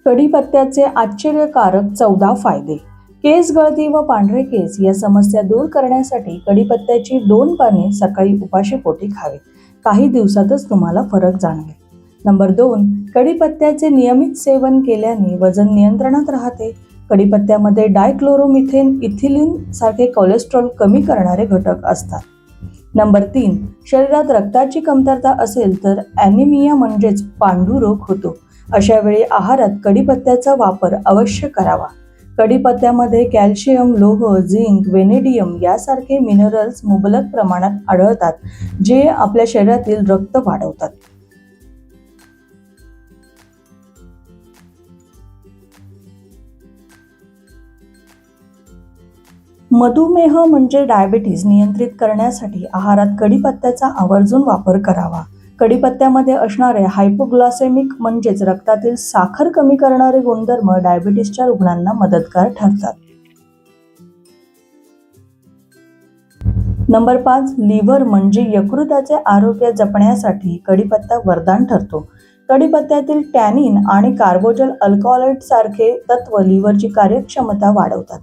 कढीपत्त्याचे आश्चर्यकारक 14 फायदे. केस गळती व पांढरे केस या समस्या दूर करण्यासाठी कढीपत्त्याची 2 पाने सकाळी उपाशीपोटी खावीत. काही दिवसातच तुम्हाला फरक जाणवेल. नंबर 2, कढीपत्त्याचे नियमित सेवन केल्याने वजन नियंत्रणात राहते. कढीपत्त्यामध्ये डायक्लोरोमिथेन, इथिलीन सारखे कोलेस्ट्रॉल कमी करणारे घटक असतात. नंबर 3, शरीरात रक्ताची कमतरता असेल तर ॲनिमिया म्हणजेच पांडुरोग होतो. अशा वेळी आहारात कढीपत्त्याचा वापर अवश्य करावा. कढीपत्त्यामध्ये कॅल्शियम, लोह, झिंक, वेनेडियम यासारखे मिनरल्स मुबलक प्रमाणात आढळतात, जे आपल्या शरीरातील रक्त वाढवतात. मधुमेह म्हणजे डायबिटीज नियंत्रित करण्यासाठी आहारात कढीपत्त्याचा आवर्जून वापर करावा. कढीपत्त्यामध्ये असणारे हायपोग्लायसेमिक म्हणजेच रक्तातील साखर कमी करणारे गुणधर्म डायबिटीसच्या रुग्णांना मदतगार ठरतात. नंबर 5, लिव्हर म्हणजे यकृताचे आरोग्य जपण्यासाठी कढीपत्ता वरदान ठरतो. कढीपत्त्यातील टॅनिन आणि कार्बोजल अल्कलॉइड सारखे तत्व लिव्हरची कार्यक्षमता वाढवतात.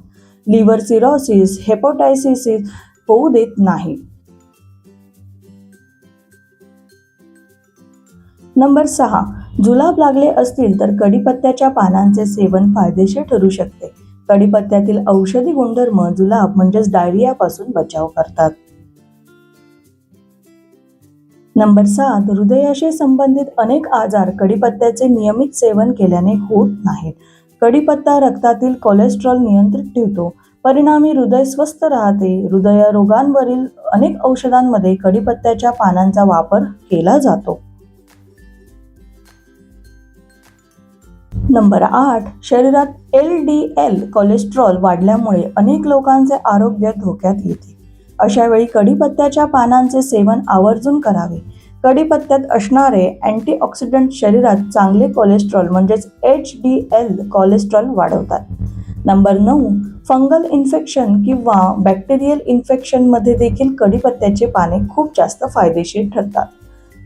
लिव्हर सिरोसिस, हेपॅटायटिस होऊ देत नाही. नंबर 6, जुलाब लागले असतील तर कढीपत्त्याच्या पानांचे सेवन फायदेशीर ठरू शकते. कढीपत्त्यातील औषधी गुणधर्म जुलाब म्हणजेच डायरियापासून बचाव करतात. नंबर 7, हृदयाशी संबंधित अनेक आजार कढीपत्त्याचे नियमित सेवन केल्याने होत नाहीत. कढीपत्ता रक्तातील कोलेस्ट्रॉल नियंत्रित ठेवतो. परिणामी हृदय स्वस्थ राहते. हृदयरोगांवरील अनेक औषधांमध्ये कढीपत्त्याच्या पानांचा वापर केला जातो. नंबर 8, शरीरात LDL कोलेस्ट्रॉल वाढल्यामुळे अनेक लोकांचे आरोग्य धोक्यात येते. अशा वेळी कढीपत्त्याच्या पानांचे सेवन आवर्जून करावे. कढीपत्त्यात असणारे अँटीऑक्सिडंट शरीरात चांगले कोलेस्ट्रॉल म्हणजेच HDL कोलेस्ट्रॉल वाढवतात. नंबर 9, फंगल इन्फेक्शन किंवा बॅक्टेरियल इन्फेक्शनमध्ये देखील कढीपत्त्याचे पाने खूप जास्त फायदेशीर ठरतात.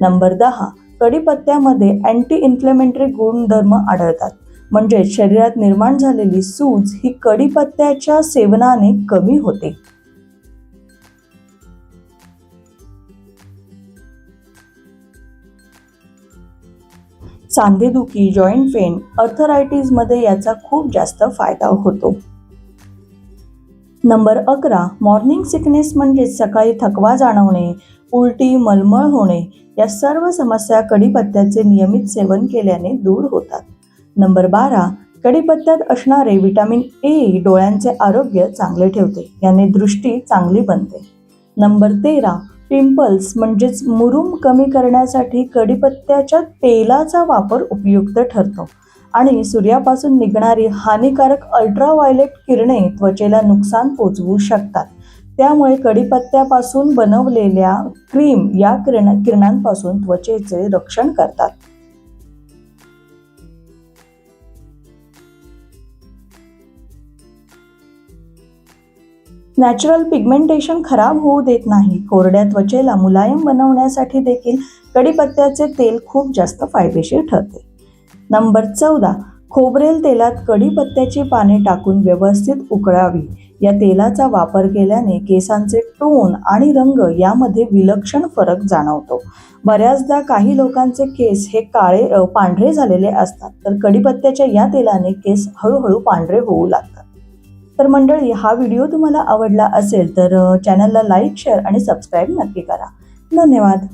नंबर 10, कढीपत्त्यामध्ये अँटी इन्फ्लेमेटरी गुणधर्म आढळतात. म्हणजे शरीरात निर्माण झालेली सूज ही कढीपत्त्याच्या सेवनाने कमी होते. सांधेदुखी, जॉईंट पेन, अर्थरायटिसमध्ये याचा खूप जास्त फायदा होतो. नंबर 11, मॉर्निंग सिकनेस म्हणजे सकाळी थकवा जाणवणे, उलटी, मळमळ होणे या सर्व समस्या कढीपत्त्याचे नियमित सेवन केल्याने दूर होतात. नंबर 12, कढीपत्त्यात असणारे व्हिटॅमिन ए डोळ्यांचे आरोग्य चांगले ठेवते. याने दृष्टी चांगली बनते. नंबर 13, पिंपल्स म्हणजेच मुरूम कमी करण्यासाठी कढीपत्त्याच्या तेलाचा वापर उपयुक्त ठरतो. आणि सूर्यापासून निघणारी हानिकारक अल्ट्राव्हायोलेट किरणे त्वचेला नुकसान पोचवू शकतात. त्यामुळे कढीपत्त्यापासून बनवलेल्या क्रीम या किरणांपासून त्वचेचे रक्षण करतात. नॅचरल पिगमेंटेशन खराब होऊ देत नाही. कोरड्या त्वचेला मुलायम बनवण्यासाठी देखील कढीपत्त्याचे तेल खूप जास्त फायदेशीर ठरते. नंबर 14, खोबरेल तेलात कढीपत्त्याची पाने टाकून व्यवस्थित उकळावी. या तेलाचा वापर केल्याने केसांचे टोन आणि रंग यामध्ये विलक्षण फरक जाणवतो. बऱ्याचदा काही लोकांचे केस हे पांढरे झालेले असतात, तर कढीपत्त्याच्या या तेलाने केस हळूहळू पांढरे होऊ लागतात. तर मंडळी, हा व्हिडिओ तुम्हाला आवडला असेल तर चॅनलला लाईक, शेअर आणि सबस्क्राईब नक्की करा. धन्यवाद.